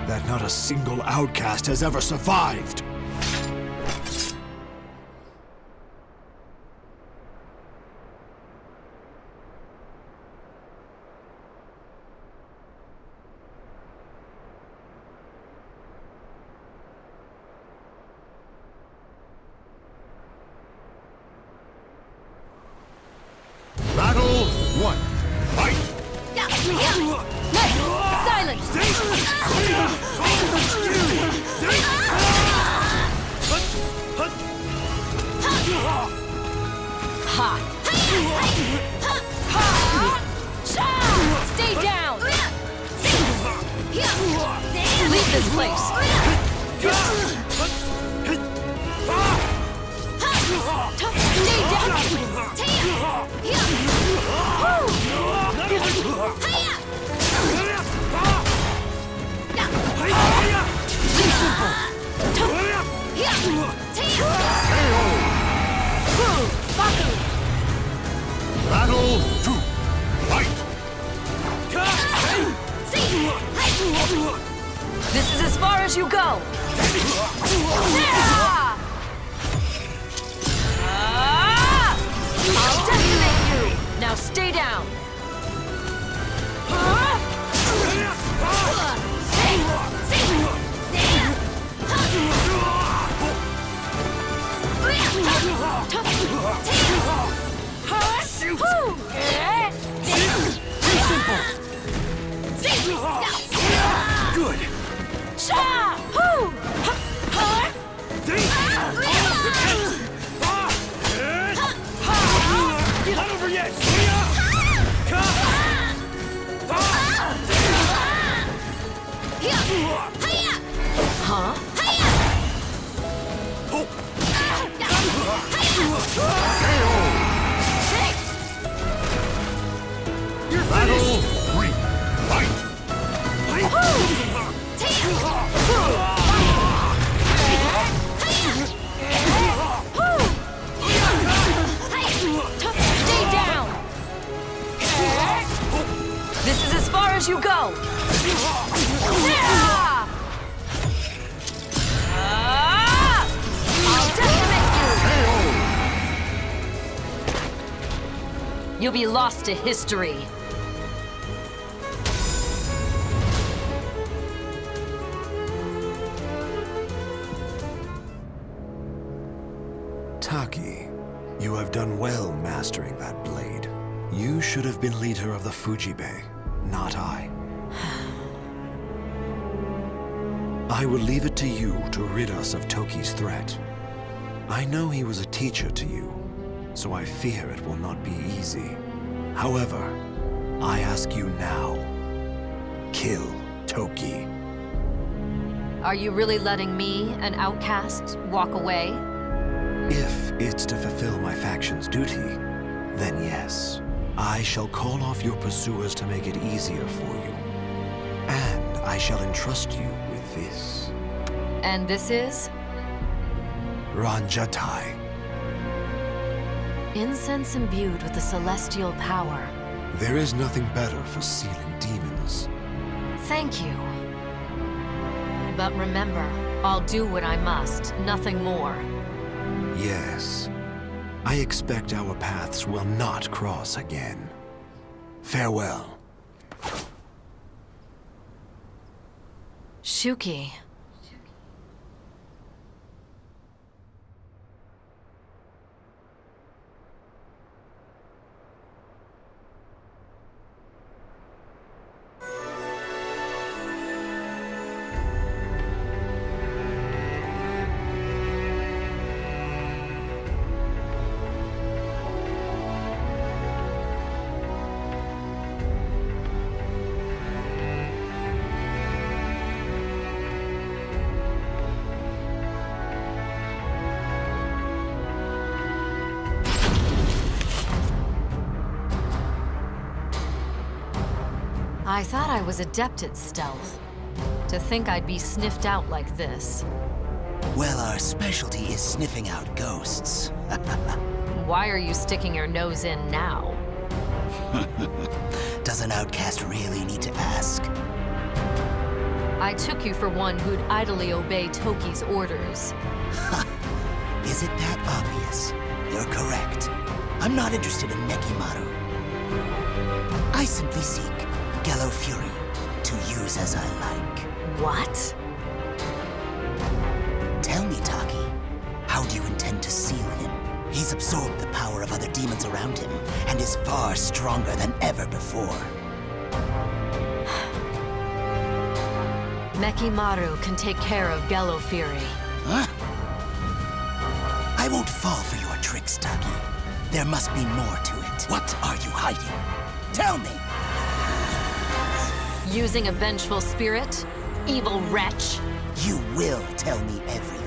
that not a single outcast has ever survived. Battle 1. Fight! Silence! Ha! Stay down! Leave this place! Stay down! Battle 2. Fight! This is as far as you go! I'll decimate you! Now stay down! Good! Not over yet! Huh? Battle 3. Fight! Stay down! This is as far as you go! I'll decimate you! You'll be lost to history. Taki, you have done well mastering that blade. You should have been leader of the Fujibe, not I. I will leave it to you to rid us of Toki's threat. I know he was a teacher to you, so I fear it will not be easy. However, I ask you now, kill Toki. Are you really letting me, an outcast, walk away? If it's to fulfill my faction's duty, then yes. I shall call off your pursuers to make it easier for you. And I shall entrust you with this. And this is? Ranjatai. Incense imbued with the celestial power. There is nothing better for sealing demons. Thank you. But remember, I'll do what I must, nothing more. Yes. I expect our paths will not cross again. Farewell. Shuki. I thought I was adept at stealth. To think I'd be sniffed out like this. Well, our specialty is sniffing out ghosts. Why are you sticking your nose in now? Does an outcast really need to ask? I took you for one who'd idly obey Toki's orders. Is it that obvious? You're correct. I'm not interested in Nekimaru. I simply seek Gallo Fury to use as I like. What? Tell me, Taki, how do you intend to seal him? He's absorbed the power of other demons around him and is far stronger than ever before. Nekimaru can take care of Gallo Fury. Huh? I won't fall for your tricks, Taki. There must be more to it. What are you hiding? Tell me! Using a vengeful spirit? Evil wretch? You will tell me everything.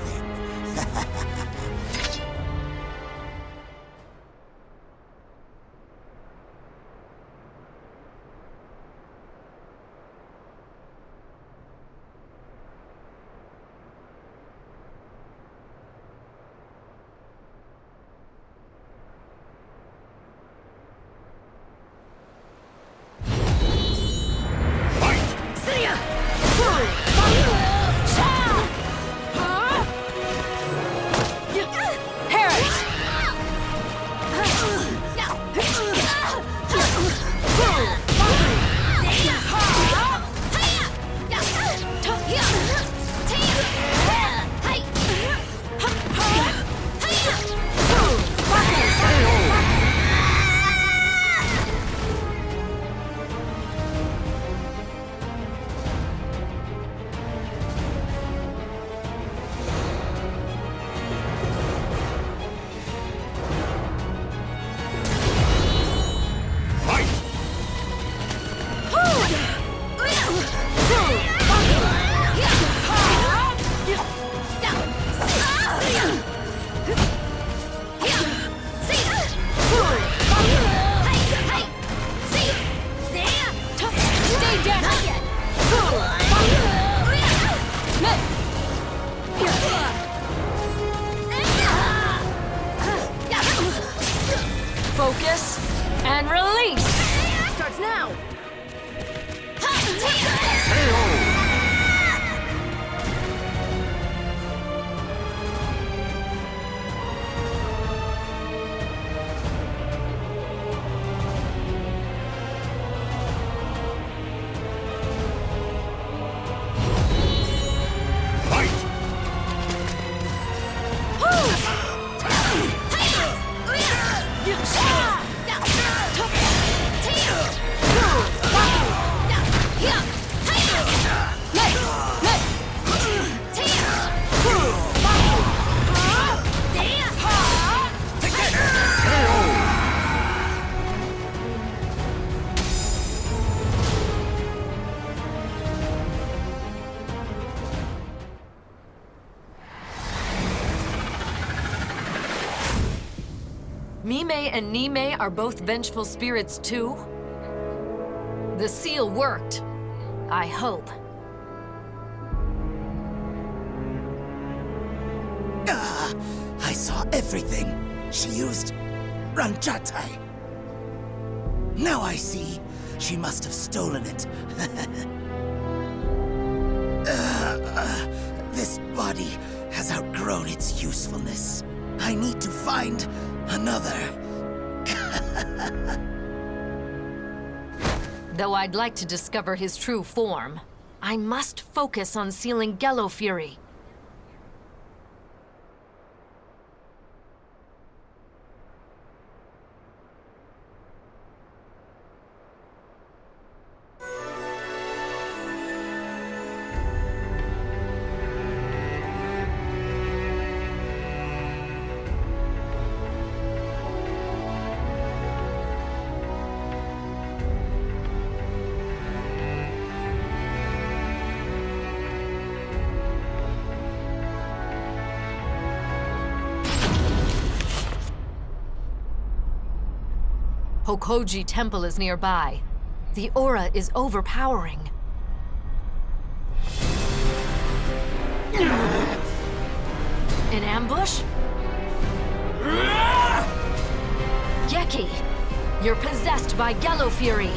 Focus and release! Starts now! Mime and Nime are both vengeful spirits too? The seal worked. I hope. I saw everything. She used Ranjatai. Now I see. She must have stolen it. This body has outgrown its usefulness. I need to find another. Though I'd like to discover his true form, I must focus on sealing Gallo Fury. Hokoji Temple is nearby. The aura is overpowering. An ambush? Geki, you're possessed by Gallo Fury.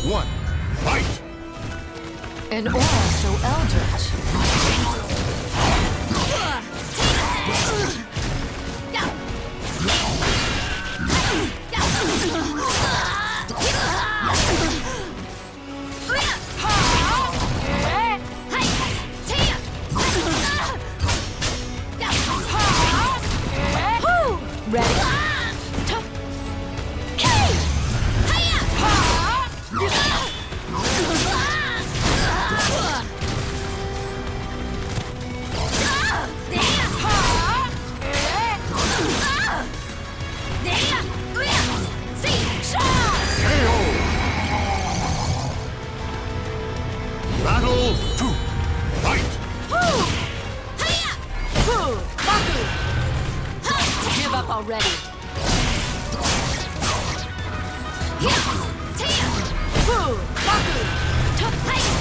one, fight! An aura so eldritch. Ready? Battle 2, fight! Give up already.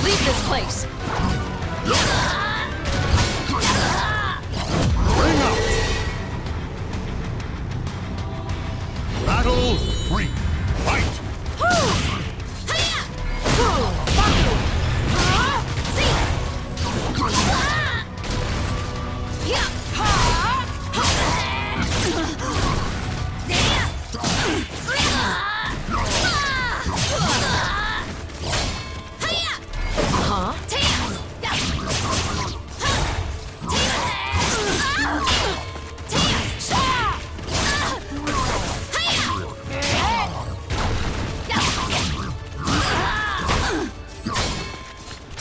Leave this place. Bring out! Battle 3, fight!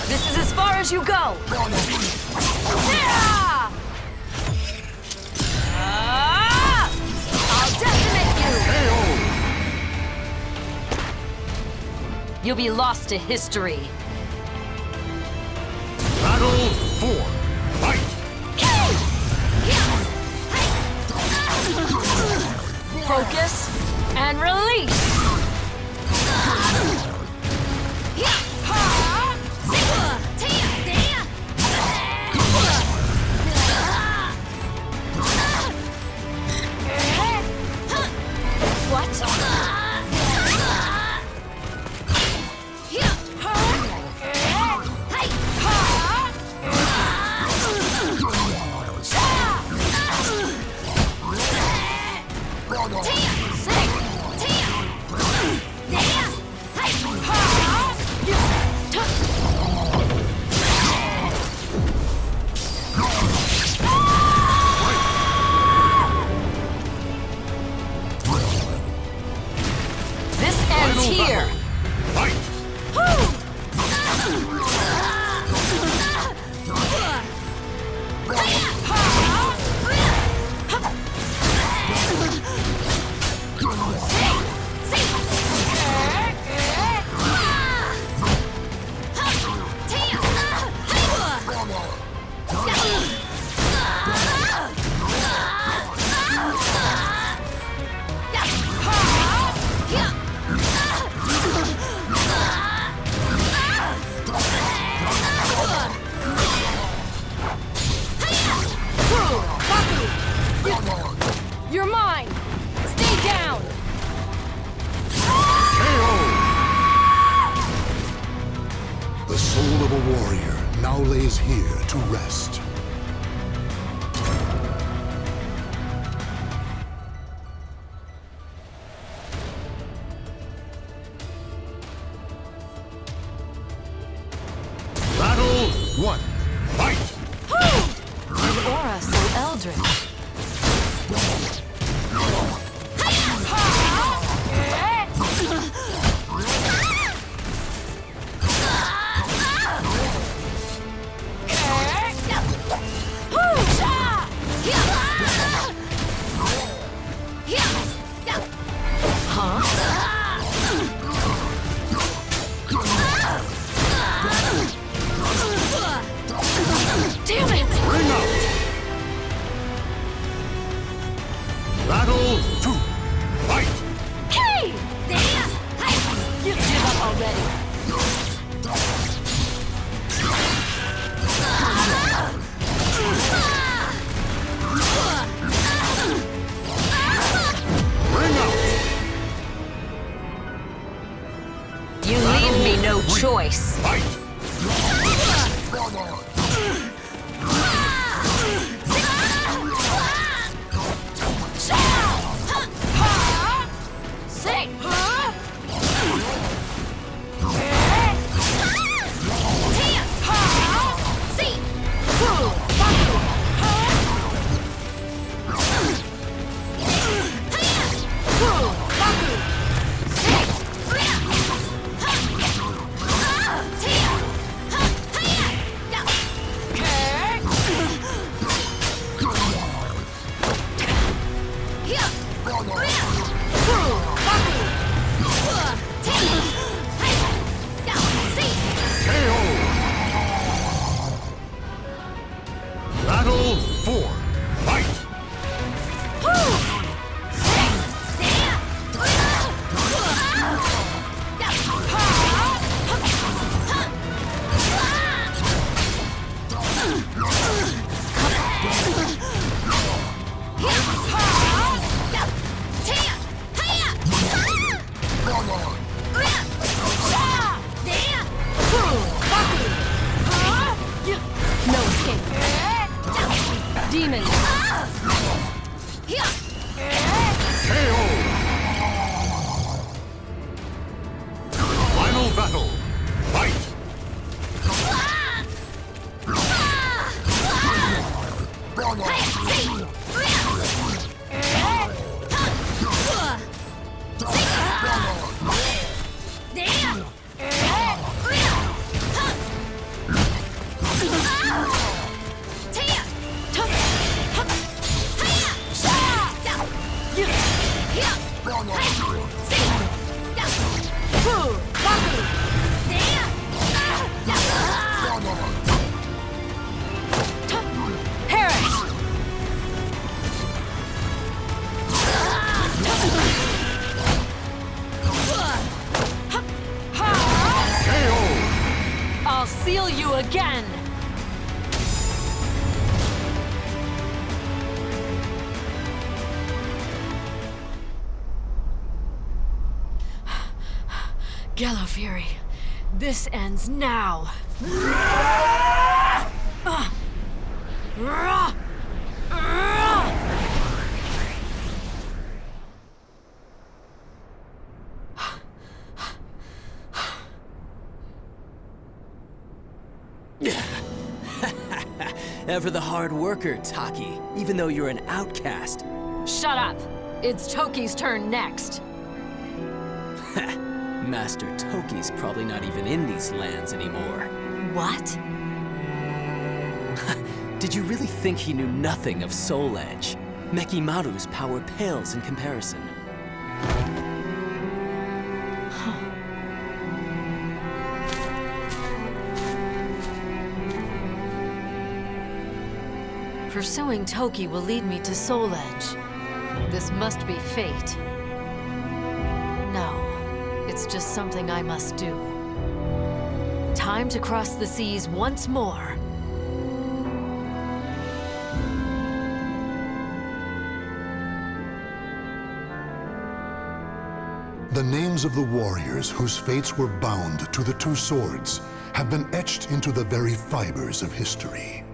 This is as far as you go. I'll decimate you. You'll be lost to history. Battle 4, fight! Focus and release. This ends here. Fight! You're mine. Stay down. The soul of a warrior now lays here to rest. Battle 1, fight! An aura so eldritch. choice. Fight! Battle 4. Fight! No escape. Demon. KO! Final battle. Fight! I'll seal you again! Gallowfury, this ends now. Ever the hard worker, Taki, even though you're an outcast. Shut up! It's Toki's turn next. Master Toki's probably not even in these lands anymore. What? Did you really think he knew nothing of Soul Edge? Mekimaru's power pales in comparison. Pursuing Toki will lead me to Soul Edge. This must be fate. No, it's just something I must do. Time to cross the seas once more. The names of the warriors whose fates were bound to the two swords have been etched into the very fibers of history.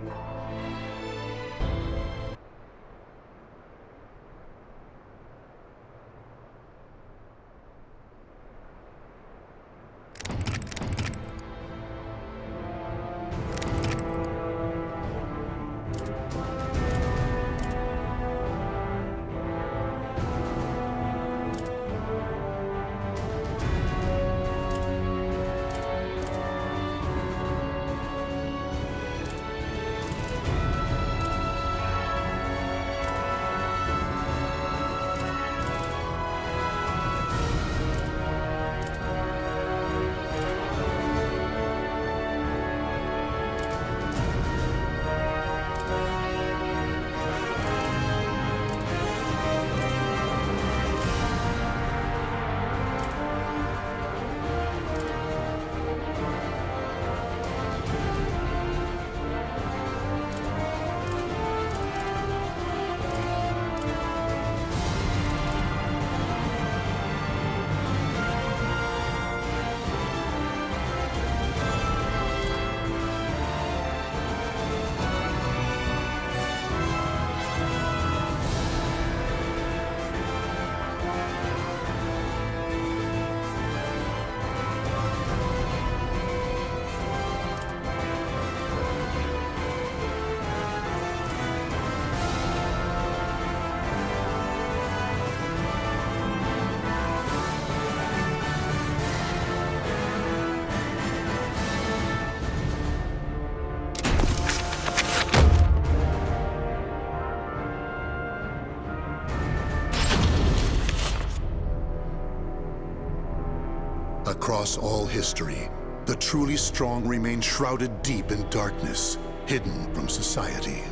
Across all history, the truly strong remain shrouded deep in darkness, hidden from society.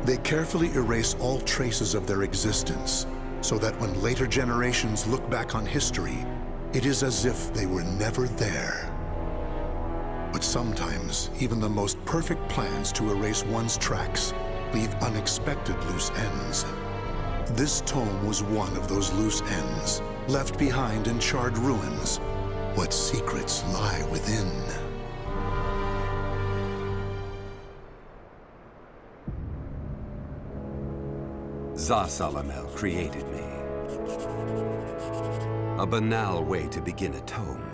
They carefully erase all traces of their existence, so that when later generations look back on history, it is as if they were never there. But sometimes, even the most perfect plans to erase one's tracks leave unexpected loose ends. This tome was one of those loose ends, left behind in charred ruins. What secrets lie within? Zasalamel created me. A banal way to begin a tome,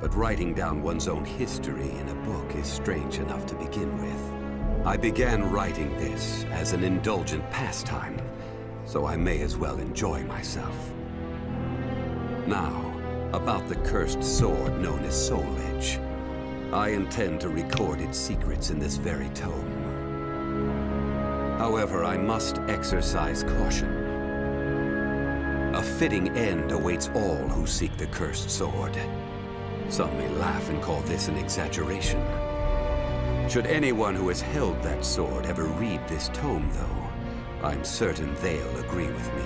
but writing down one's own history in a book is strange enough to begin with. I began writing this as an indulgent pastime, so I may as well enjoy myself. Now, about the cursed sword known as Soul Edge. I intend to record its secrets in this very tome. However, I must exercise caution. A fitting end awaits all who seek the cursed sword. Some may laugh and call this an exaggeration. Should anyone who has held that sword ever read this tome, though, I'm certain they'll agree with me.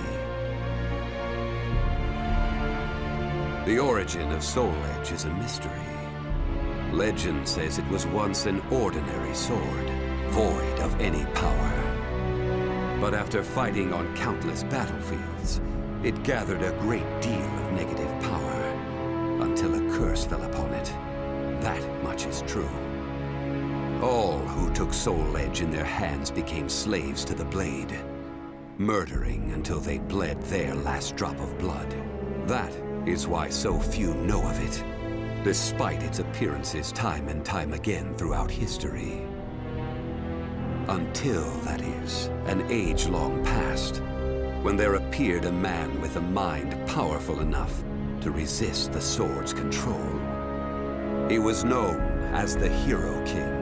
The origin of Soul Edge is a mystery. Legend says it was once an ordinary sword, void of any power. But after fighting on countless battlefields, it gathered a great deal of negative power, until a curse fell upon it. That much is true. All who took Soul Edge in their hands became slaves to the blade, murdering until they bled their last drop of blood. That is why so few know of it, despite its appearances time and time again throughout history. Until, that is, an age long past, when there appeared a man with a mind powerful enough to resist the sword's control. He was known as the Hero King.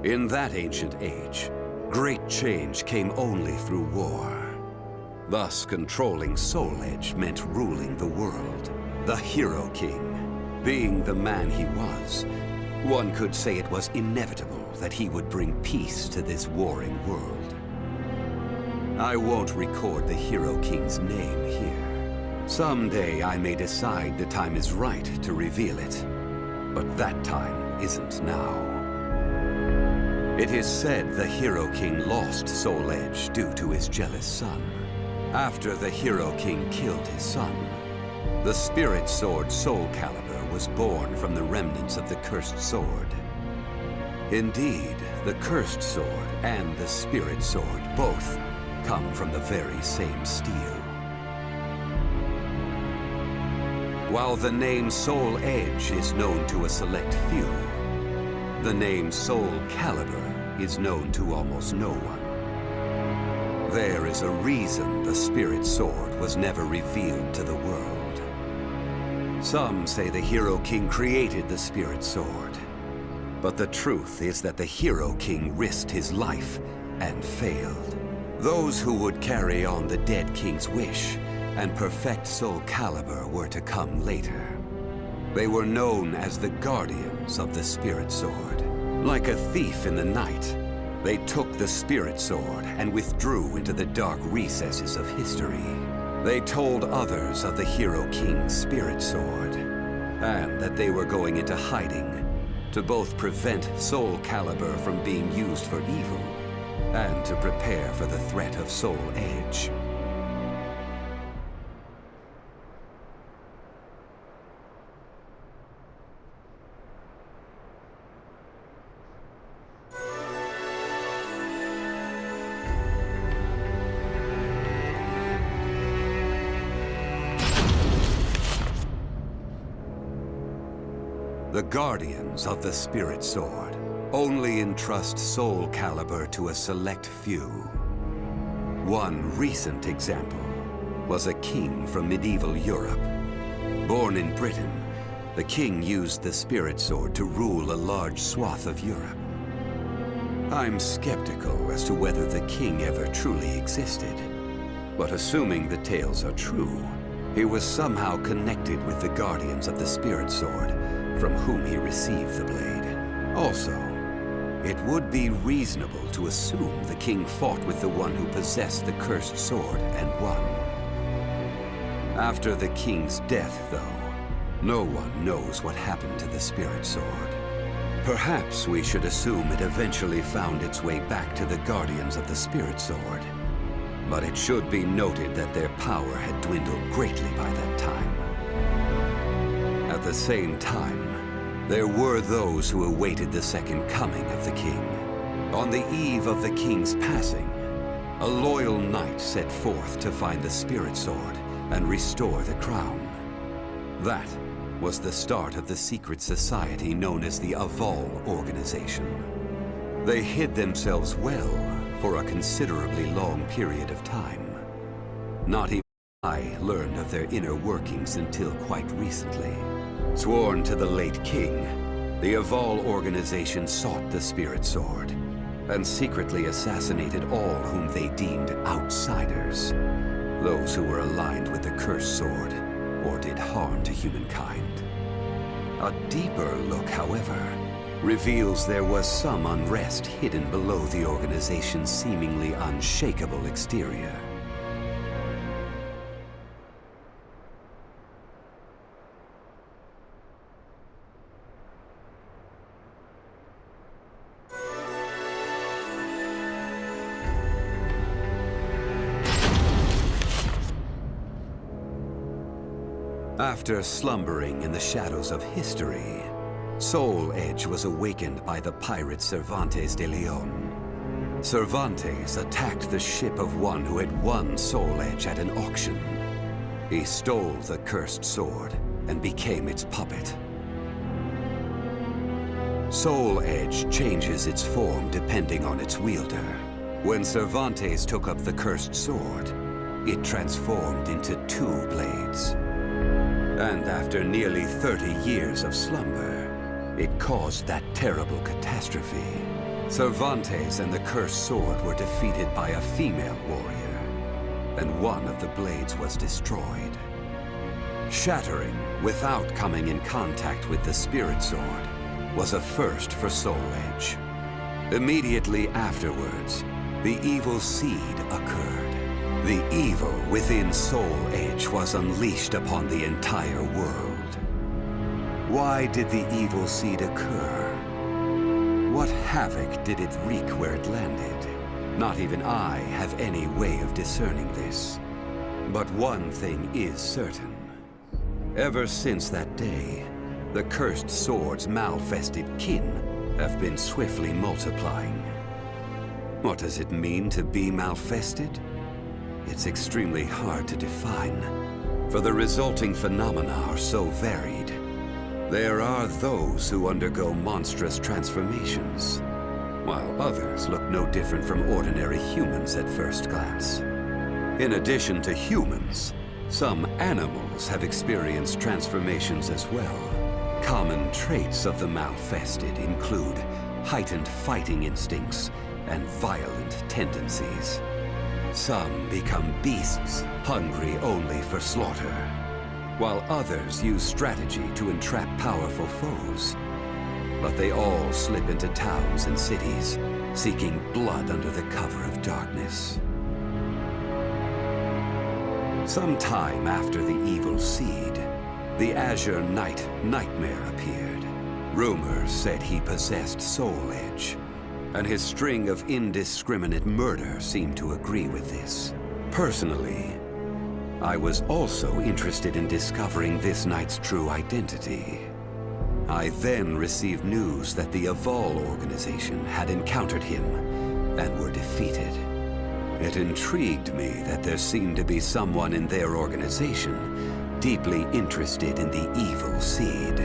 In that ancient age, great change came only through war. Thus, controlling Soul Edge meant ruling the world. The Hero King, being the man he was, one could say it was inevitable that he would bring peace to this warring world. I won't record the Hero King's name here. Someday I may decide the time is right to reveal it, but that time isn't now. It is said the Hero King lost Soul Edge due to his jealous son. After the Hero King killed his son, the spirit sword Soul Calibur was born from the remnants of the cursed sword. Indeed, the cursed sword and the spirit sword both come from the very same steel. While the name Soul Edge is known to a select few, the name Soul Calibur is known to almost no one. There is a reason the Spirit Sword was never revealed to the world. Some say the Hero King created the Spirit Sword, but the truth is that the Hero King risked his life and failed. Those who would carry on the dead king's wish and perfect Soul Calibur were to come later. They were known as the Guardians of the Spirit Sword. Like a thief in the night, they took the Spirit Sword and withdrew into the dark recesses of history. They told others of the Hero King's Spirit Sword, and that they were going into hiding to both prevent Soul Calibur from being used for evil, and to prepare for the threat of Soul Edge. The Guardians of the Spirit Sword only entrust Soul Calibur to a select few. One recent example was a king from medieval Europe. Born in Britain, the king used the Spirit Sword to rule a large swath of Europe. I'm skeptical as to whether the king ever truly existed, but assuming the tales are true, he was somehow connected with the Guardians of the Spirit Sword, from whom he received the blade. Also, it would be reasonable to assume the king fought with the one who possessed the cursed sword and won. After the king's death, though, no one knows what happened to the Spirit Sword. Perhaps we should assume it eventually found its way back to the Guardians of the Spirit Sword. But it should be noted that their power had dwindled greatly by that time. At the same time, there were those who awaited the second coming of the king. On the eve of the king's passing, a loyal knight set forth to find the Spirit Sword and restore the crown. That was the start of the secret society known as the Aval Organization. They hid themselves well for a considerably long period of time. Not even I learned of their inner workings until quite recently. Sworn to the late king, the Aval Organization sought the Spirit Sword and secretly assassinated all whom they deemed outsiders, those who were aligned with the cursed sword or did harm to humankind. A deeper look, however, reveals there was some unrest hidden below the organization's seemingly unshakable exterior. After slumbering in the shadows of history, Soul Edge was awakened by the pirate Cervantes de Leon. Cervantes attacked the ship of one who had won Soul Edge at an auction. He stole the cursed sword and became its puppet. Soul Edge changes its form depending on its wielder. When Cervantes took up the cursed sword, it transformed into 2 blades. And after nearly 30 years of slumber, it caused that terrible catastrophe. Cervantes and the cursed sword were defeated by a female warrior, and one of the blades was destroyed. Shattering without coming in contact with the Spirit Sword was a first for Soul Edge. Immediately afterwards, the evil seed occurred. The evil within Soul Edge was unleashed upon the entire world. Why did the evil seed occur? What havoc did it wreak where it landed? Not even I have any way of discerning this. But one thing is certain. Ever since that day, the cursed sword's malfested kin have been swiftly multiplying. What does it mean to be malfested? It's extremely hard to define, for the resulting phenomena are so varied. There are those who undergo monstrous transformations, while others look no different from ordinary humans at first glance. In addition to humans, some animals have experienced transformations as well. Common traits of the malfested include heightened fighting instincts and violent tendencies. Some become beasts, hungry only for slaughter, while others use strategy to entrap powerful foes. But they all slip into towns and cities, seeking blood under the cover of darkness. Some time after the evil seed, the Azure Knight Nightmare appeared. Rumors said he possessed Soul Edge, and his string of indiscriminate murder seemed to agree with this. Personally, I was also interested in discovering this knight's true identity. I then received news that the Aval Organization had encountered him and were defeated. It intrigued me that there seemed to be someone in their organization deeply interested in the evil seed.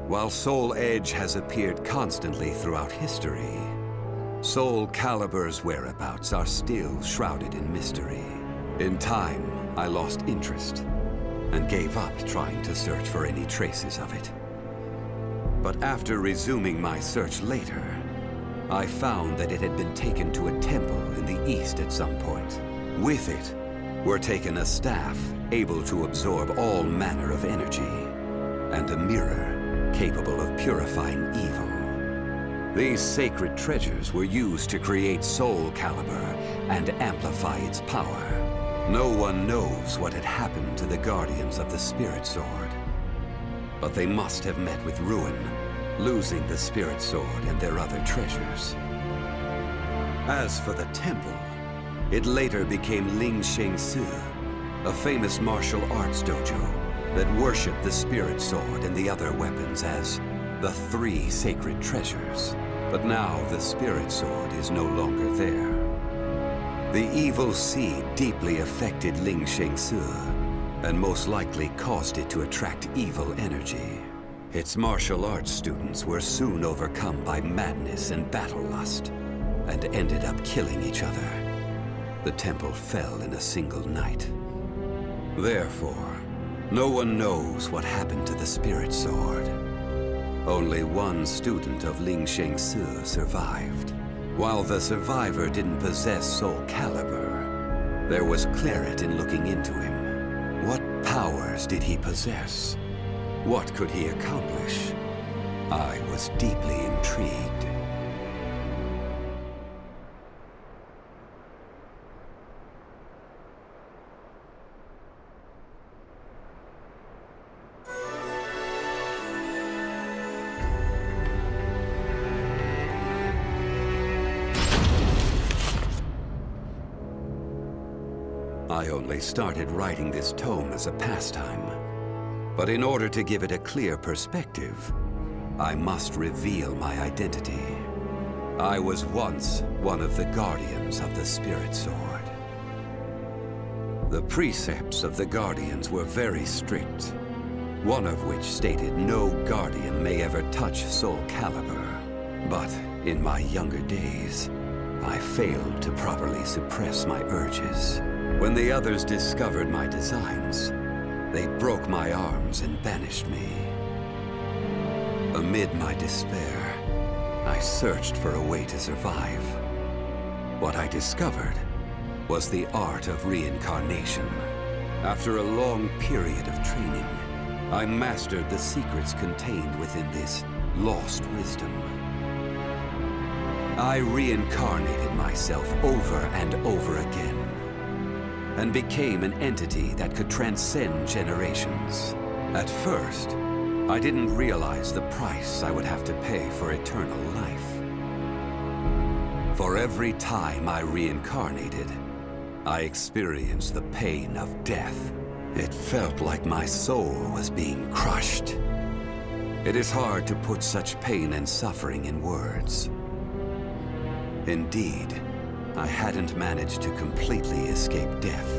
While Soul Edge has appeared constantly throughout history, Soul Calibur's whereabouts are still shrouded in mystery. In time, I lost interest and gave up trying to search for any traces of it. But after resuming my search later, I found that it had been taken to a temple in the east at some point. With it were taken a staff able to absorb all manner of energy, and a mirror capable of purifying evil. These sacred treasures were used to create Soul Calibur and amplify its power. No one knows what had happened to the Guardians of the Spirit Sword, but they must have met with ruin, losing the Spirit Sword and their other treasures. As for the temple, it later became Ling Sheng Su, a famous martial arts dojo that worshipped the Spirit Sword and the other weapons as the three sacred treasures. But now the Spirit Sword is no longer there. The evil seed deeply affected Ling Sheng Su, and most likely caused it to attract evil energy. Its martial arts students were soon overcome by madness and battle lust, and ended up killing each other. The temple fell in a single night. Therefore, no one knows what happened to the Spirit Sword. Only one student of Ling Sheng Su survived. While the survivor didn't possess Soul Calibur, there was clarity in looking into him. What powers did he possess? What could he accomplish? I was deeply intrigued. I only started writing this tome as a pastime, but in order to give it a clear perspective, I must reveal my identity. I was once one of the Guardians of the Spirit Sword. The precepts of the Guardians were very strict, one of which stated no Guardian may ever touch Soul Calibur. But in my younger days, I failed to properly suppress my urges. When the others discovered my designs, they broke my arms and banished me. Amid my despair, I searched for a way to survive. What I discovered was the art of reincarnation. After a long period of training, I mastered the secrets contained within this lost wisdom. I reincarnated myself over and over again, and became an entity that could transcend generations. At first, I didn't realize the price I would have to pay for eternal life. For every time I reincarnated, I experienced the pain of death. It felt like my soul was being crushed. It is hard to put such pain and suffering in words. Indeed, I hadn't managed to completely escape death.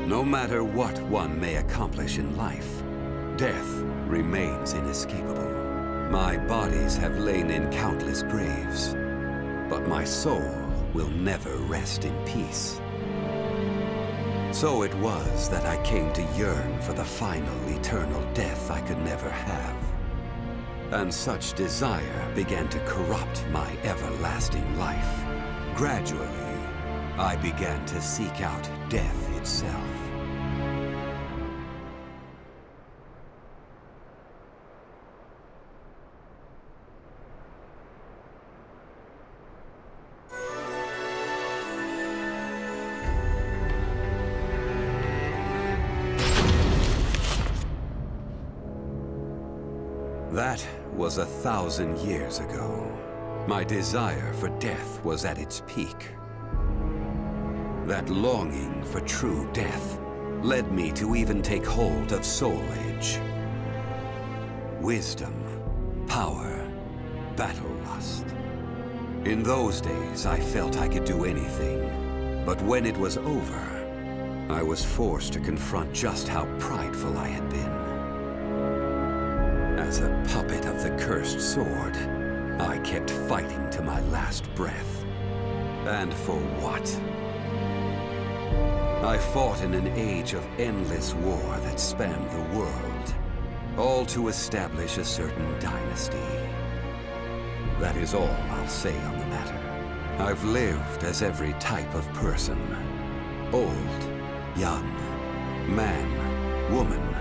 No matter what one may accomplish in life, death remains inescapable. My bodies have lain in countless graves, but my soul will never rest in peace. So it was that I came to yearn for the final eternal death I could never have. And such desire began to corrupt my everlasting life. Gradually, I began to seek out death itself. That was 1,000 years ago. My desire for death was at its peak. That longing for true death led me to even take hold of Soul Edge. Wisdom, power, battle lust. In those days, I felt I could do anything. But when it was over, I was forced to confront just how prideful I had been. As As a puppet of the cursed sword, I kept fighting to my last breath. And for what? I fought in an age of endless war that spanned the world, all to establish a certain dynasty. That is all I'll say on the matter. I've lived as every type of person. Old, young, man, woman.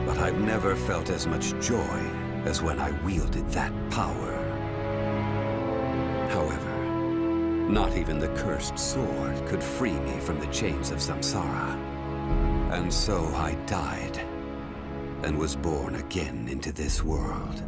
But I've never felt as much joy as when I wielded that power. However, not even the cursed sword could free me from the chains of samsara. And so I died, and was born again into this world.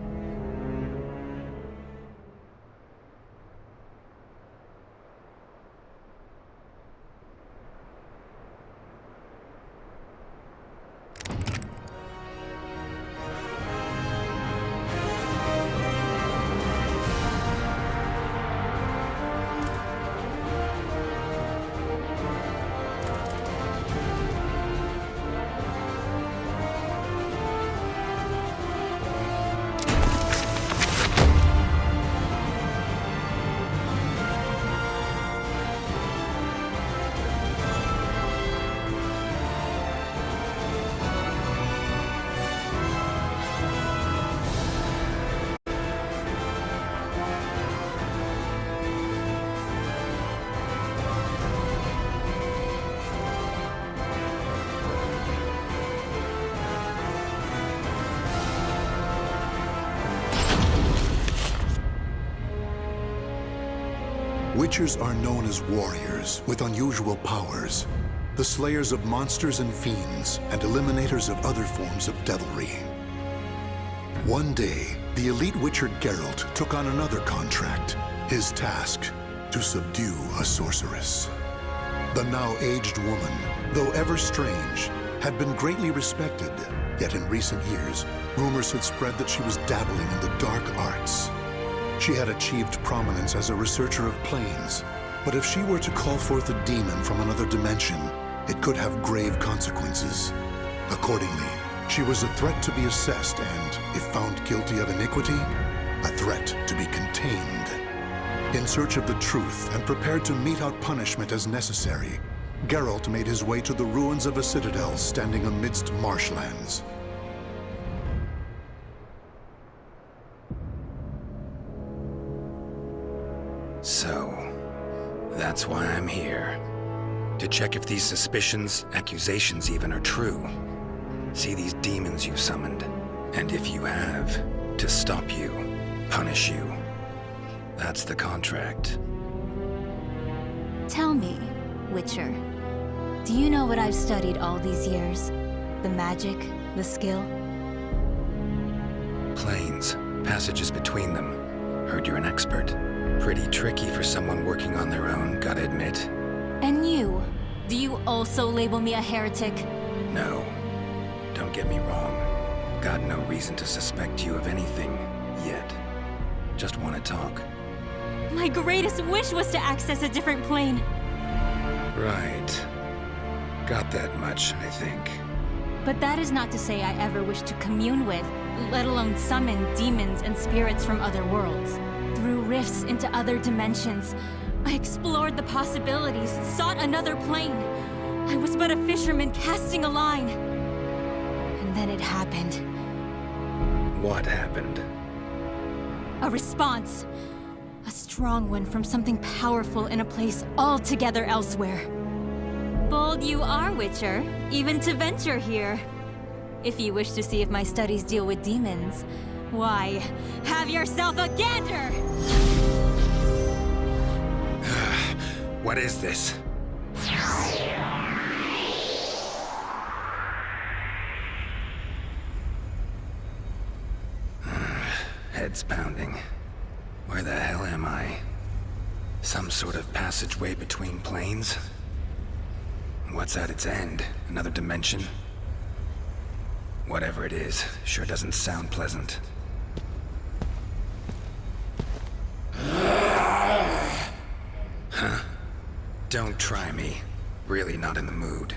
Witchers are known as warriors with unusual powers, the slayers of monsters and fiends, and eliminators of other forms of devilry. One day, the elite witcher Geralt took on another contract, his task, to subdue a sorceress. The now aged woman, though ever strange, had been greatly respected, yet in recent years, rumors had spread that she was dabbling in the dark arts. She had achieved prominence as a researcher of planes, but if she were to call forth a demon from another dimension, it could have grave consequences. Accordingly, she was a threat to be assessed and, if found guilty of iniquity, a threat to be contained. In search of the truth and prepared to mete out punishment as necessary, Geralt made his way to the ruins of a citadel standing amidst marshlands. So, that's why I'm here. To check if these suspicions, accusations even, are true. See these demons you summoned, and if you have, to stop you, punish you. That's the contract. Tell me, Witcher, do you know what I've studied all these years? The magic, the skill? Planes, passages between them. Heard you're an expert. Pretty tricky for someone working on their own, gotta admit. And you? Do you also label me a heretic? No. Don't get me wrong. Got no reason to suspect you of anything, yet. Just want to talk. My greatest wish was to access a different plane. Right. Got that much, I think. But that is not to say I ever wished to commune with, let alone summon demons and spirits from other worlds. Through rifts into other dimensions, I explored the possibilities, sought another plane. I was but a fisherman casting a line. And then it happened. What happened? A response. A strong one from something powerful in a place altogether elsewhere. Bold you are, Witcher, even to venture here. If you wish to see if my studies deal with demons, why, have yourself a gander! What is this? Head's pounding. Where the hell am I? Some sort of passageway between planes? What's at its end? Another dimension? Whatever it is, sure doesn't sound pleasant. Huh? Don't try me. Really not in the mood.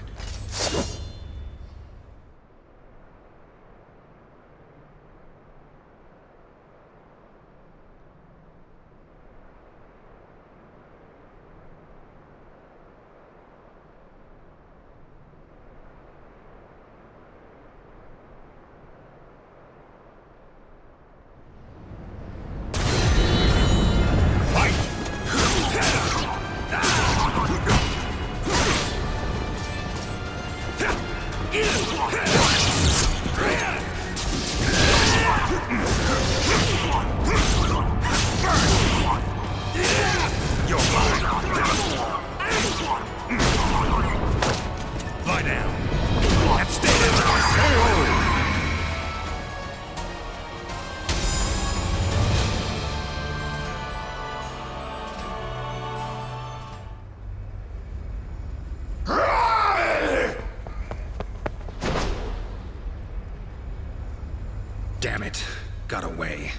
got away.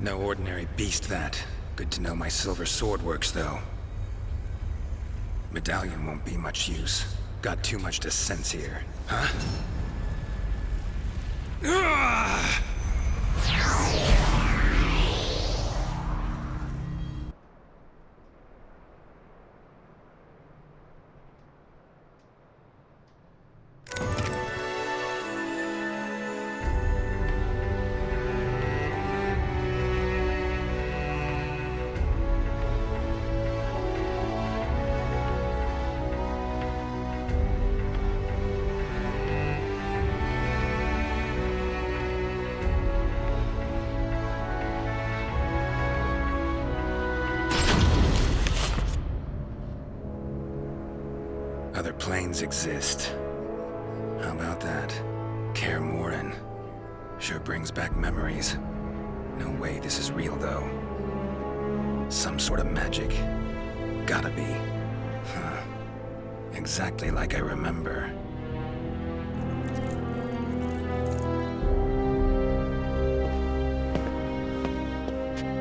No ordinary beast, that. Good to know my silver sword works, though. Medallion won't be much use. Got too much to sense here. Huh? Other planes exist. How about that? Kaer Morhen. Sure brings back memories. No way this is real, though. Some sort of magic. Gotta be. Huh. Exactly like I remember.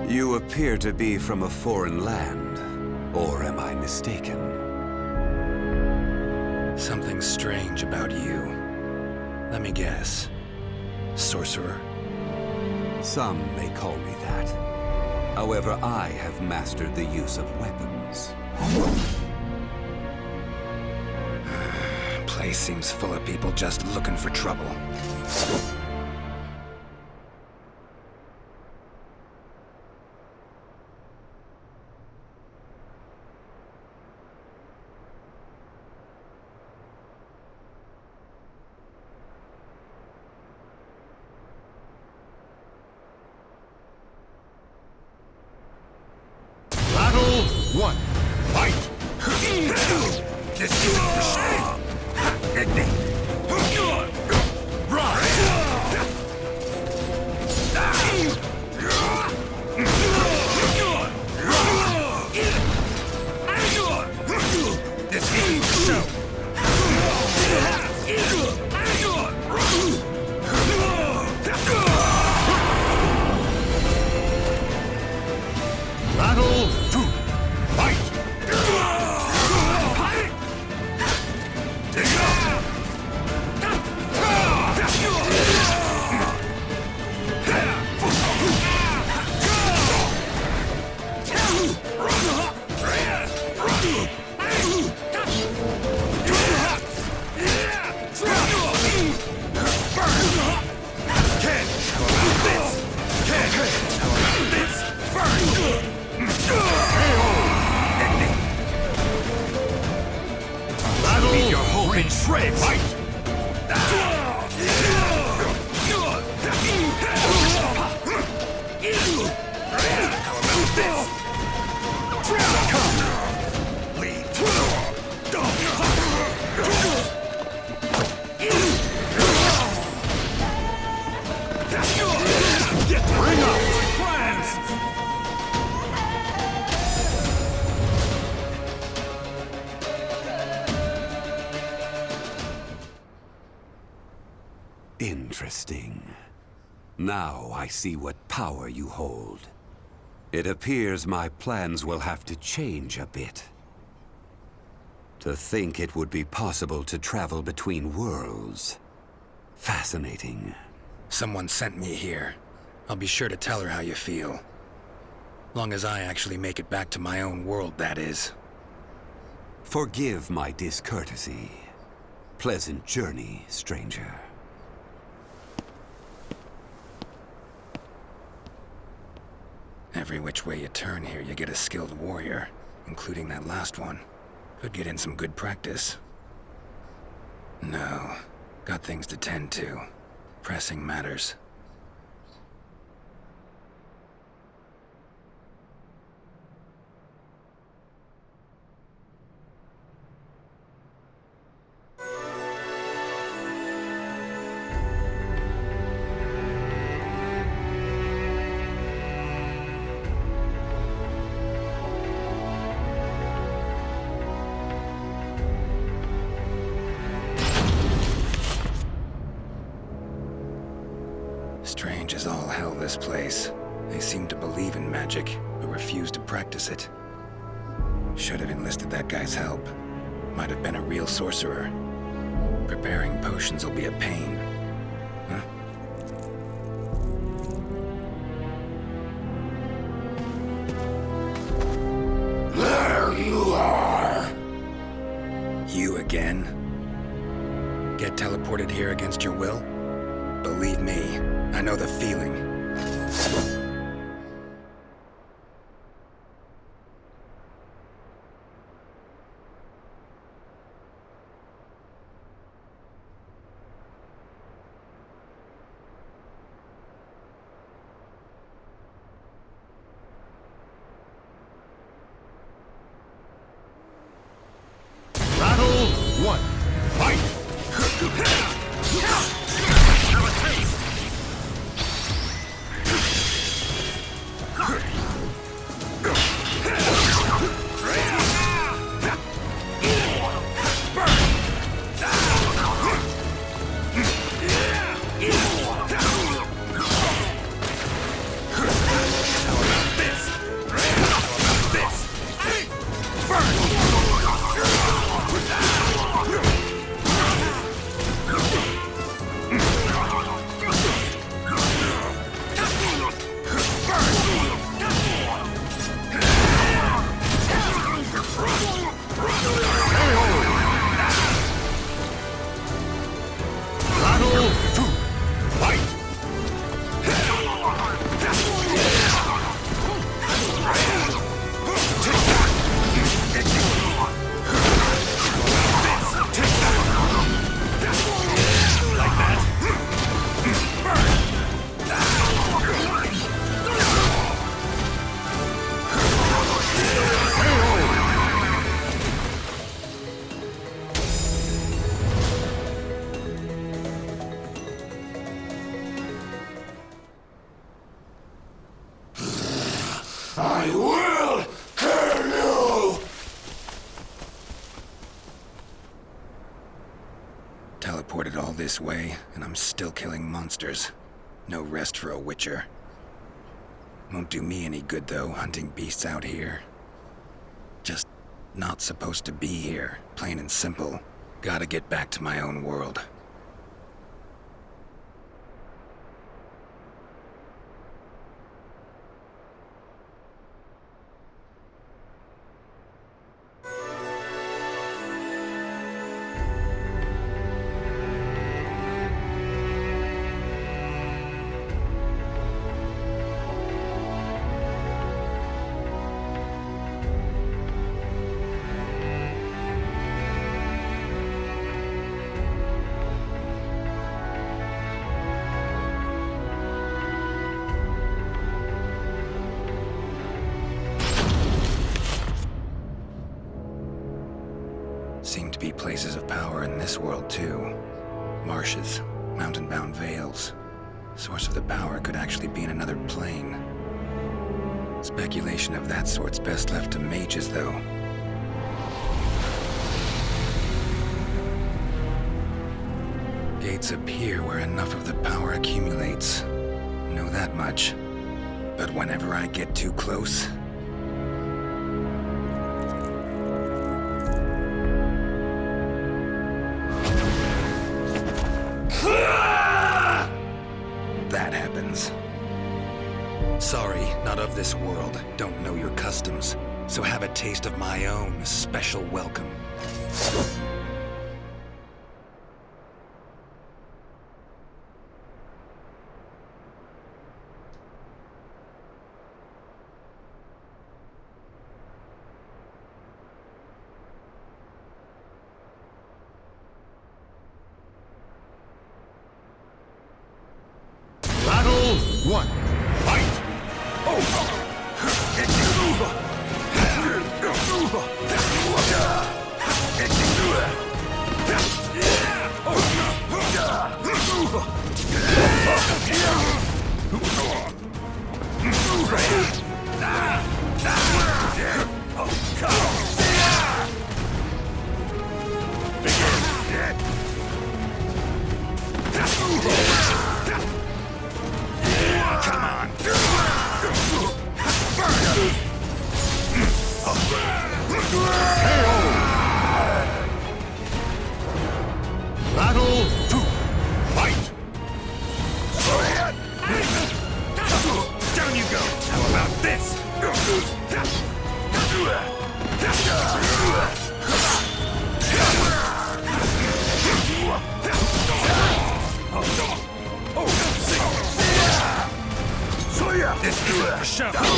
You appear to be from a foreign land. Or am I mistaken? Something strange about you. Let me guess. Sorcerer? Some may call me that. However, I have mastered the use of weapons. Place seems full of people just looking for trouble. Battle 1. Fight! This isn't for shame! This isn't for show! Battle 2. Fight! Battle your hope in shreds! Fight! Bring up plans! Interesting. Now I see what power you hold. It appears my plans will have to change a bit. To think it would be possible to travel between worlds. Fascinating. Someone sent me here. I'll be sure to tell her how you feel. Long as I actually make it back to my own world, that is. Forgive my discourtesy. Pleasant journey, stranger. Every which way you turn here, you get a skilled warrior, including that last one. Could get in some good practice. No, got things to tend to. Pressing matters. this place. They seem to believe in magic, but refuse to practice it. Should have enlisted that guy's help. Might have been a real sorcerer. Preparing potions will be a pain. Huh? There you are! You again? Get teleported here against your will? Believe me, I know the feeling. Battle 1. Fight! Have a taste! I will kill you! Teleported all this way, and I'm still killing monsters. No rest for a witcher. Won't do me any good, though, hunting beasts out here. Just not supposed to be here, plain and simple. Gotta get back to my own world. Seem to be places of power in this world, too. Marshes, mountain-bound vales. Source of the power could actually be in another plane. Speculation of that sort's best left to mages, though. Gates appear where enough of the power accumulates. Know that much. But whenever I get too close, that happens. Sorry, not of this world. Don't know your customs. So have a taste of my own special welcome. Battle 1. Fight! Oh! Battle 2. Fight! Down you go! How about this? This isn't for show. Battle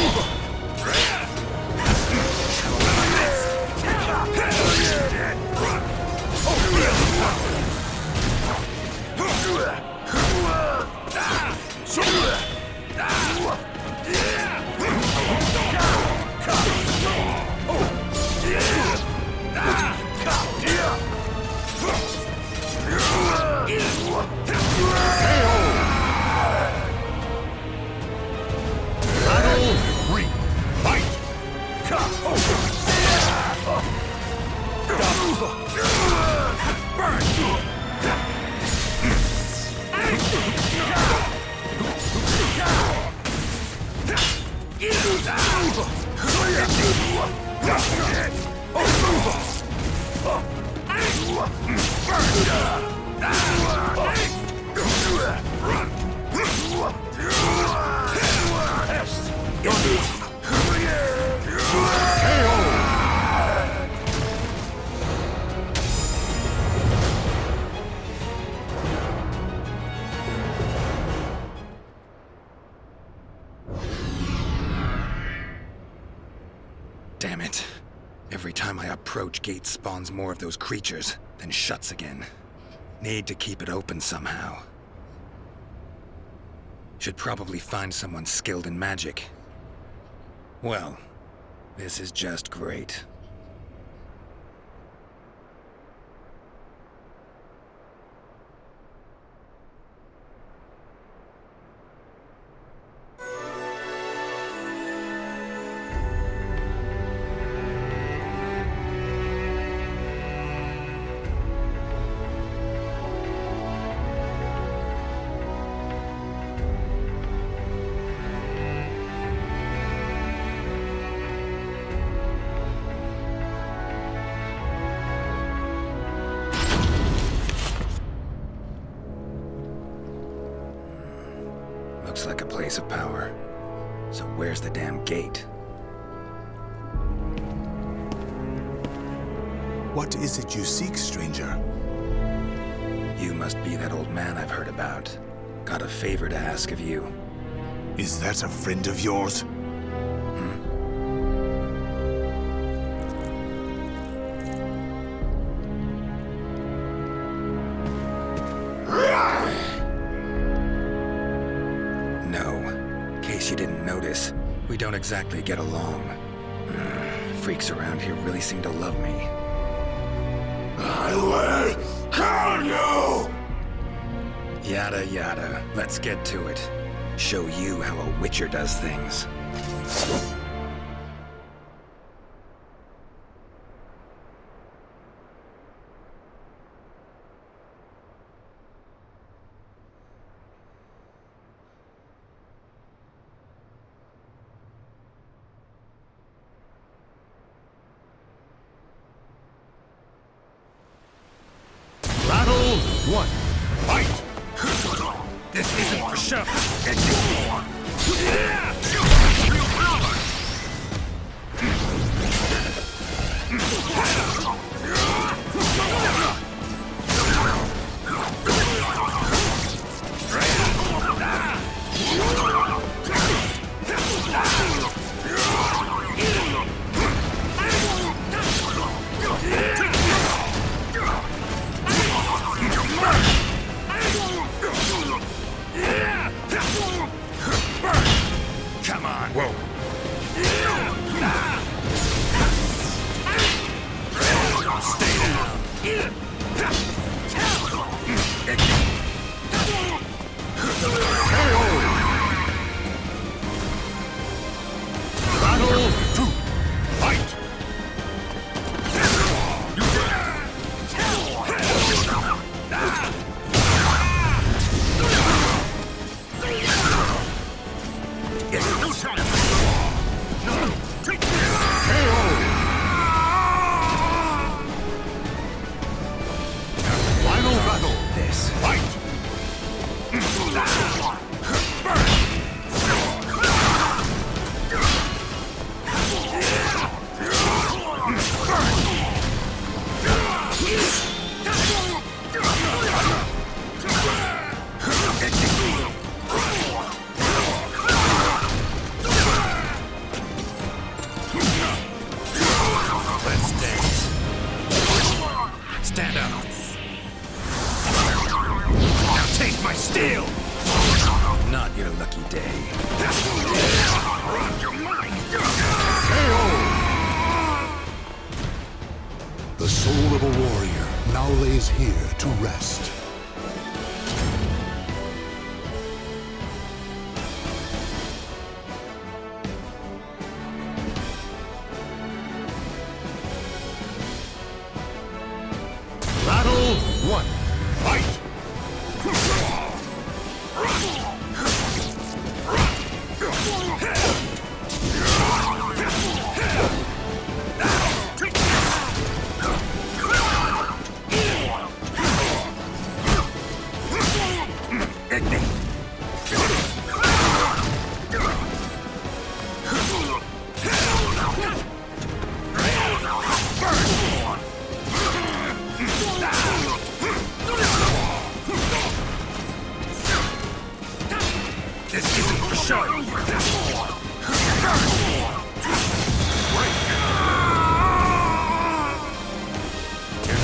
3. Fight! Damn it. Every time I approach, gate spawns more of those creatures, then shuts again. Need to keep it open somehow. Should probably find someone skilled in magic. Well, this is just great. Looks like a place of power. So where's the damn gate? What is it you seek, stranger? You must be that old man I've heard about. Got a favor to ask of you. Is that a friend of yours? You didn't notice, we don't exactly get along. Freaks around here really seem to love me. I will kill you! Yada yada. Let's get to it. Show you how a Witcher does things. Battle 1. Fight! This isn't for show. my steel! Not your lucky day. The soul of a warrior now lays here to rest. Battle 1. Fight! This isn't for show!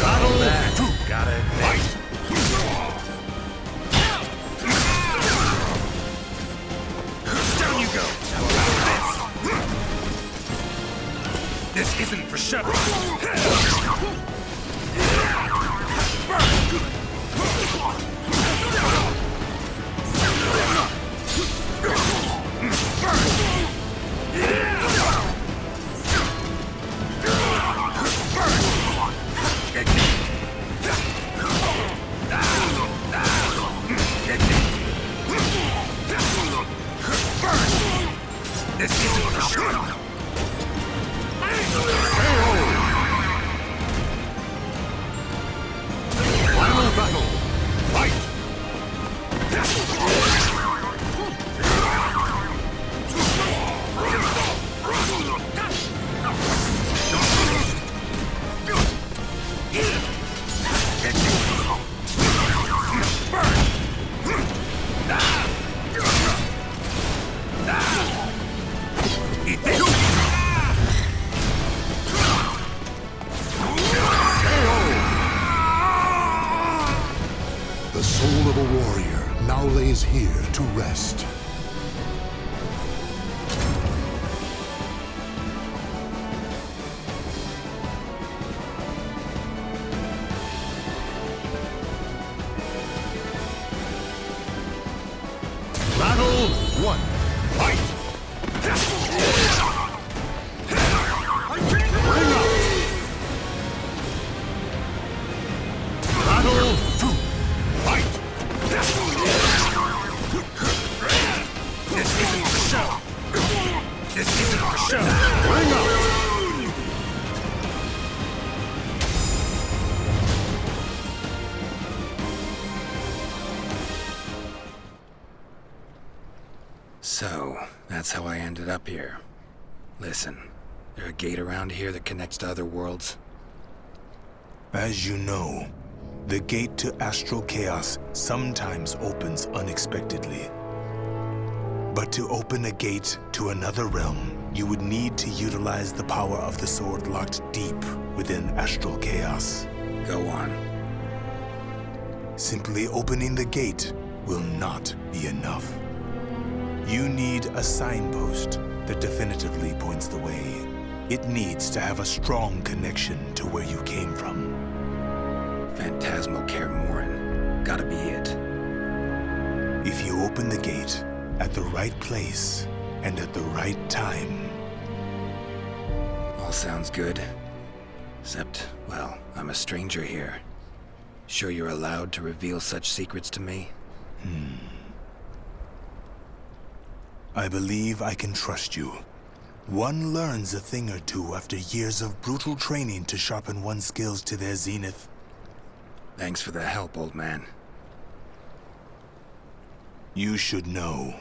Battle 2. Gotta admit. Down you go! How about this? This isn't for show! This isn't for show! Final battle! Fight! The soul of a warrior now lays here to rest. Battle 1. Fight! Bring up! Battle 2. Fight! This isn't for show! This isn't for show! Bring up! So, that's how I ended up here. Listen, there a gate around here that connects to other worlds? As you know, the gate to astral chaos sometimes opens unexpectedly. But to open a gate to another realm, you would need to utilize the power of the sword locked deep within astral chaos. Go on. Simply opening the gate will not be enough. You need a signpost that definitively points the way. It needs to have a strong connection to where you came from. Phantasmal Morin. Gotta be it. If you open the gate at the right place and at the right time. All sounds good. Except, well, I'm a stranger here. Sure you're allowed to reveal such secrets to me? I believe I can trust you. One learns a thing or two after years of brutal training to sharpen one's skills to their zenith. Thanks for the help, old man. You should know,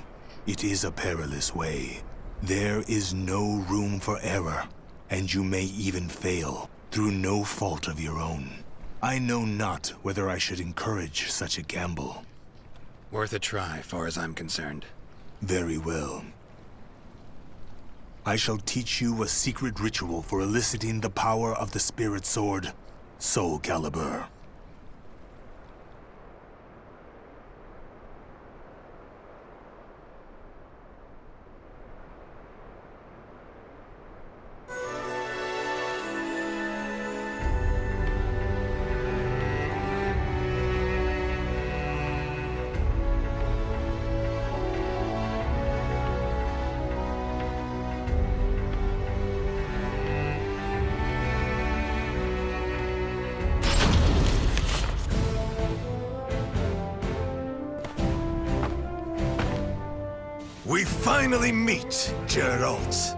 it is a perilous way. There is no room for error, and you may even fail through no fault of your own. I know not whether I should encourage such a gamble. Worth a try, far as I'm concerned. Very well. I shall teach you a secret ritual for eliciting the power of the spirit sword, Soul Calibur. We finally meet, Geralt.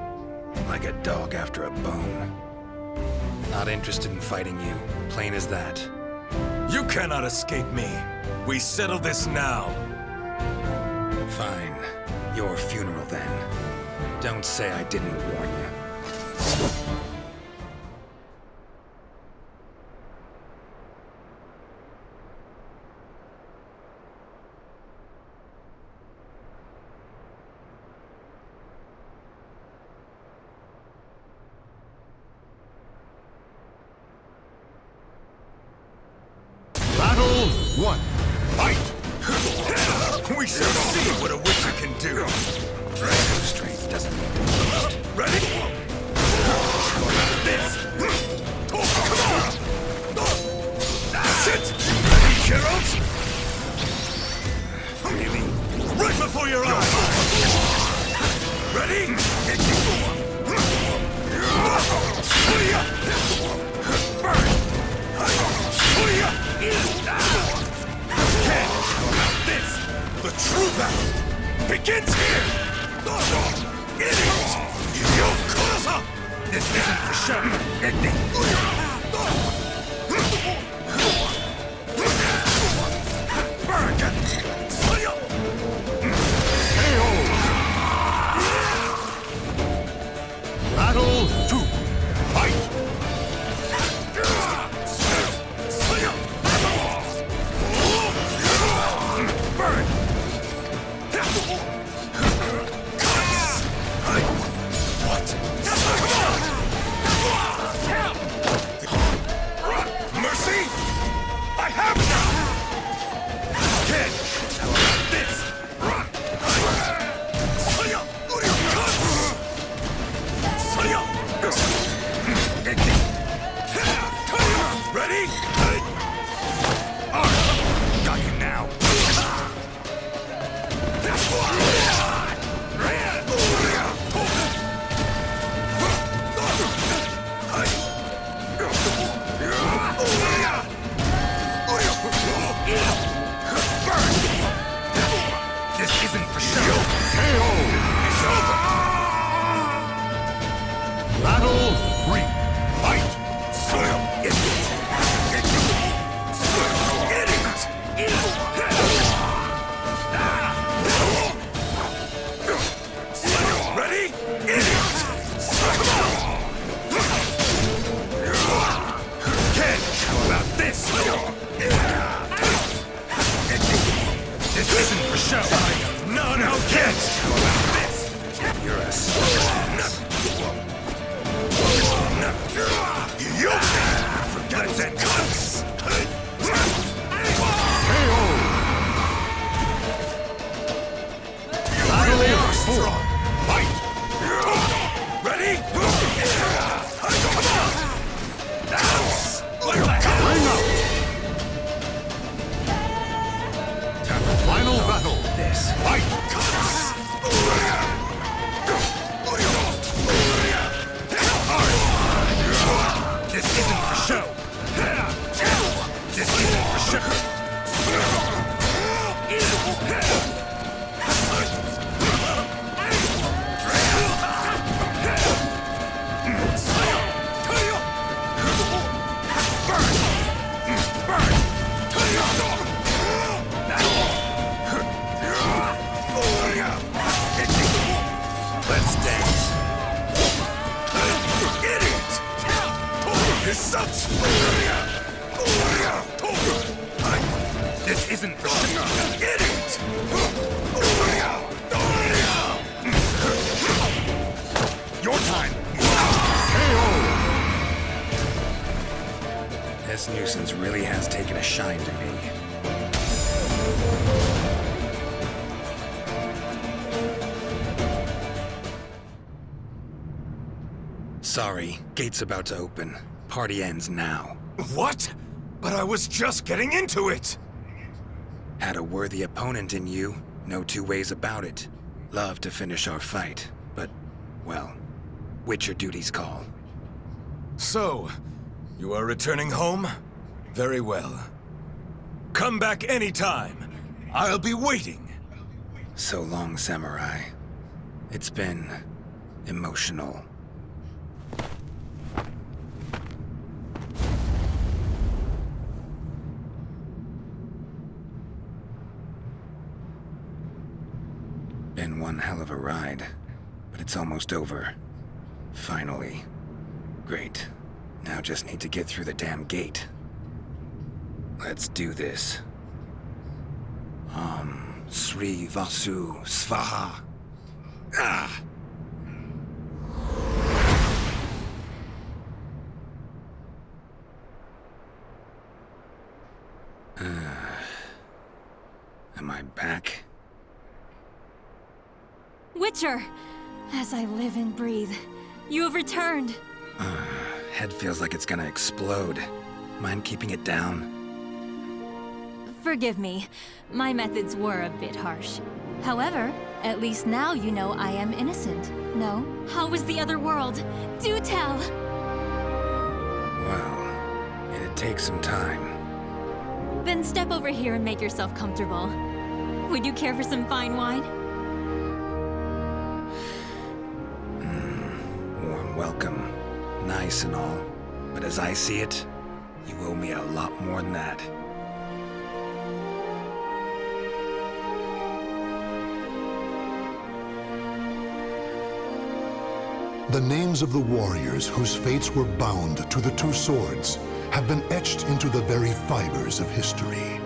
Like a dog after a bone. Not interested in fighting you, plain as that. You cannot escape me. We settle this now. Fine. Your funeral, then. Don't say I didn't warn you. Battle 1. Fight! We shall see what a witcher can do. Strength doesn't mean the most. Ready? This! Come on! That's it! Ready, Geralt? Really? Right before your eyes! Ready? Burn! This! The true battle begins here! Idiot! This isn't for show! Battle 2. Fight! Burn! What? Mercy? I have none! Kid! This! Ready? Got you now. This isn't for show. KO! It's over. Battle 3. Fight! Idiot! Ready? Idiot! Kid, how about this? This isn't for show. No, kid! How about this? You're a You forget it. You really are strong. Fight! Ready? Come on! Bring up! Final battle. This. Fight! This isn't for show. This isn't for show. Let's dance. Idiot! Is such. This isn't for idiot! Your time. This nuisance really has taken a shine to me. Sorry, gate's about to open. Party ends now. What? But I was just getting into it! Had a worthy opponent in you, no two ways about it. Love to finish our fight, but, well, Witcher duties call. So, you are returning home? Very well. Come back anytime. I'll be waiting. So long, Samurai. It's been emotional. Been one hell of a ride, but it's almost over. Finally. Great. Now just need to get through the damn gate. Let's do this. Sri Vasu Svaha. Ah! Am I back? Witcher! As I live and breathe, you have returned. Head feels like it's gonna explode. Mind keeping it down? Forgive me. My methods were a bit harsh. However, at least now you know I am innocent. No? How was the other world? Do tell! Well, it'd take some time. Then step over here and make yourself comfortable. Would you care for some fine wine? Warm welcome. Nice and all. But as I see it, you owe me a lot more than that. The names of the warriors whose fates were bound to the two swords have been etched into the very fibers of history.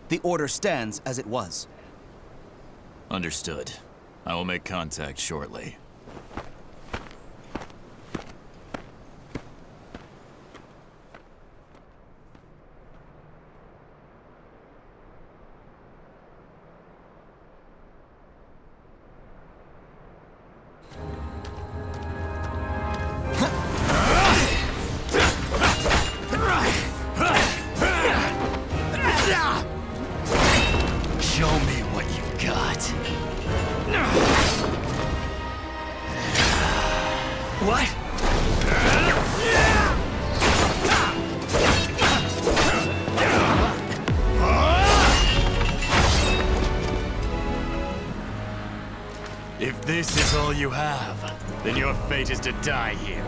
The order stands as it was. Understood. I will make contact shortly. Show me what you got. What? If this is all you have, then your fate is to die here.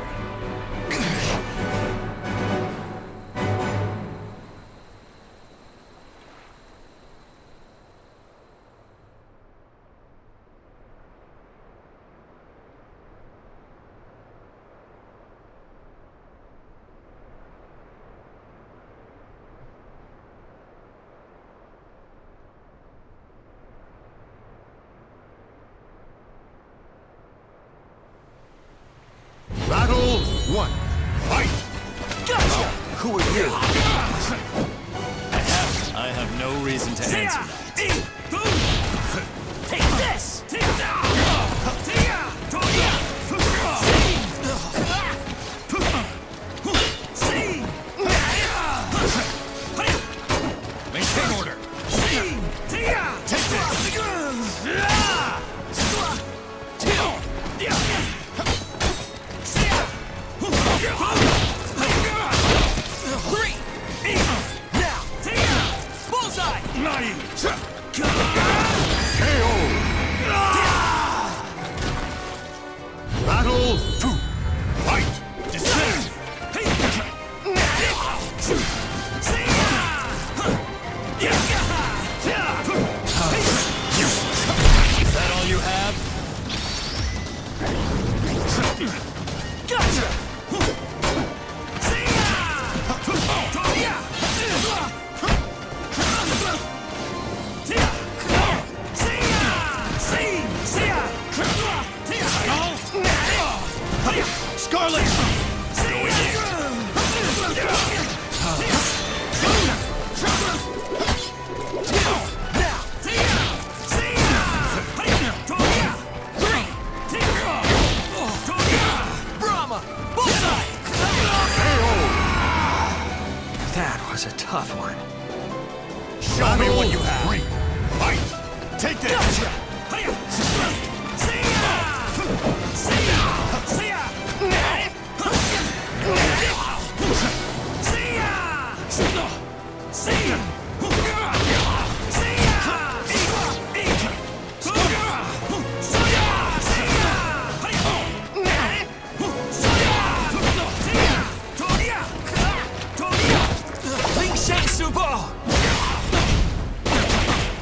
Battle 1. Fight! Gotcha! Who are you? I have no reason to answer that. Take this! Maintain order! Take this! Now! Bullseye! Nine! Take this!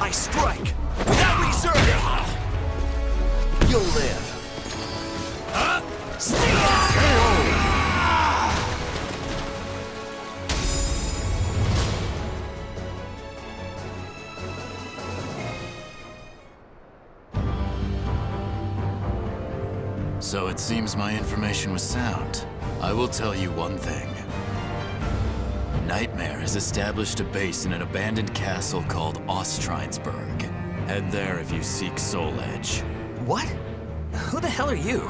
I strike without reserve. You'll live. So it seems my information was sound. I will tell you one thing. Nightmare has established a base in an abandoned castle called Ostrinesburg. Head there if you seek Soul Edge. What? Who the hell are you?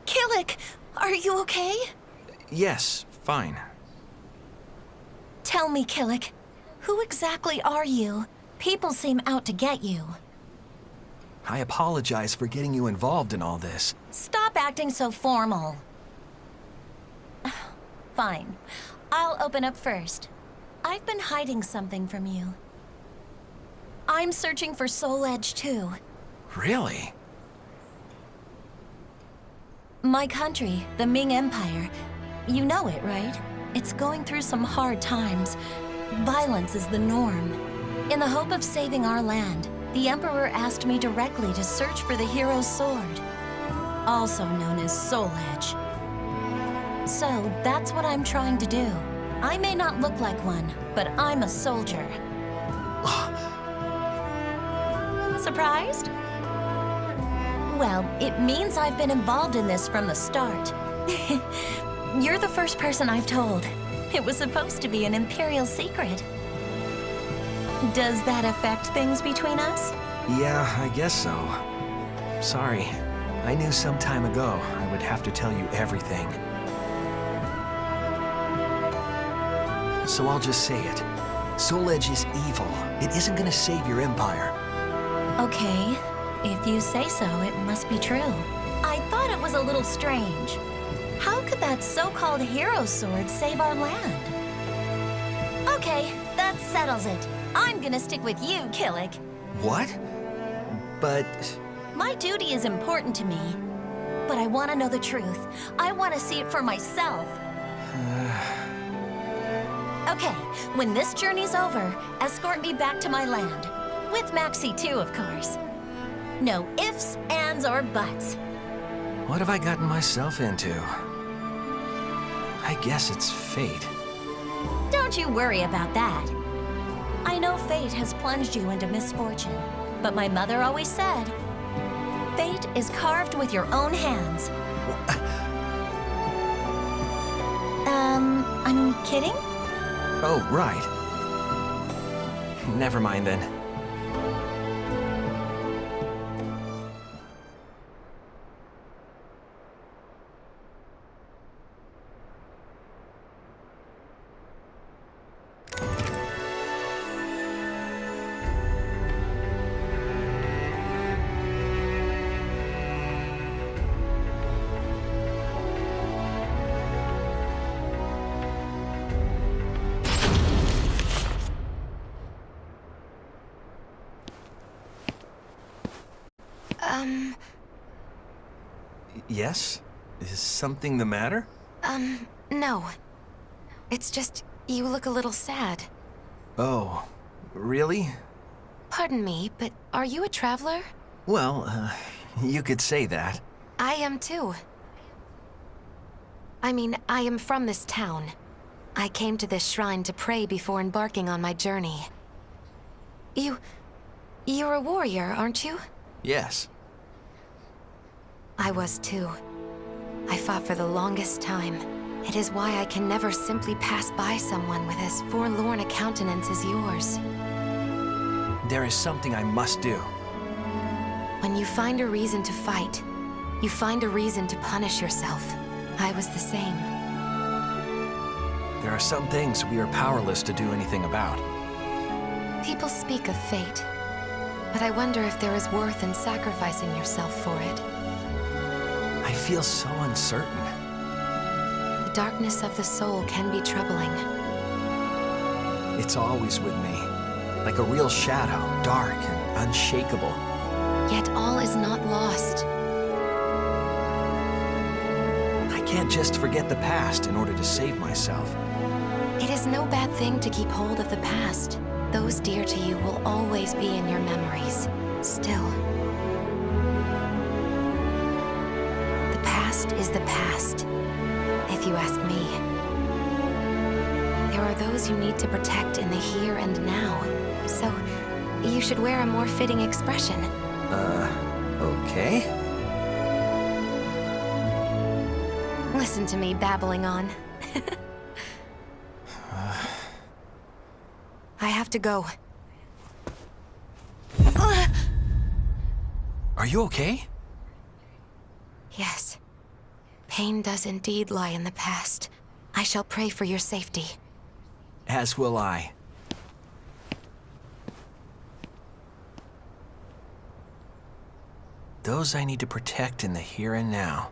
Killick, are you okay? Yes, fine. Tell me, Killick, who exactly are you? People seem out to get you. I apologize for getting you involved in all this. Stop acting so formal. Fine. I'll open up first. I've been hiding something from you. I'm searching for Soul Edge too. Really? My country, the Ming Empire, you know it, right? It's going through some hard times. Violence is the norm. In the hope of saving our land, the Emperor asked me directly to search for the hero's sword, also known as Soul Edge. So that's what I'm trying to do. I may not look like one, but I'm a soldier. Surprised? Well, it means I've been involved in this from the start. You're the first person I've told. It was supposed to be an Imperial secret. Does that affect things between us? Yeah, I guess so. Sorry. I knew some time ago I would have to tell you everything. So I'll just say it. Soul Edge is evil. It isn't gonna save your empire. Okay. If you say so, it must be true. I thought it was a little strange. How could that so-called hero sword save our land? Okay, that settles it. I'm gonna stick with you, Killick. What? But... My duty is important to me. But I want to know the truth. I want to see it for myself. Okay, when this journey's over, escort me back to my land. With Maxie too, of course. No ifs, ands, or buts. what have I gotten myself into? I guess it's fate. Don't you worry about that. I know fate has plunged you into misfortune, but my mother always said, fate is carved with your own hands. I'm kidding? Oh, right. Never mind then. Yes? Is something the matter? No. It's just, you look a little sad. Oh, really? Pardon me, but are you a traveler? Well, you could say that. I am too. I mean, I am from this town. I came to this shrine to pray before embarking on my journey. You're a warrior, aren't you? Yes. I was too. I fought for the longest time. It is why I can never simply pass by someone with as forlorn a countenance as yours. There is something I must do. When you find a reason to fight, you find a reason to punish yourself. I was the same. There are some things we are powerless to do anything about. People speak of fate, but I wonder if there is worth in sacrificing yourself for it. I feel so uncertain. The darkness of the soul can be troubling. It's always with me, like a real shadow, dark and unshakable. Yet all is not lost. I can't just forget the past in order to save myself. It is no bad thing to keep hold of the past. Those dear to you will always be in your memories. Still, the past is the past, if you ask me. There are those you need to protect in the here and now. So, you should wear a more fitting expression. Okay. Listen to me babbling on. I have to go. Are you okay? Yes. Pain does indeed lie in the past. I shall pray for your safety. As will I. Those I need to protect in the here and now.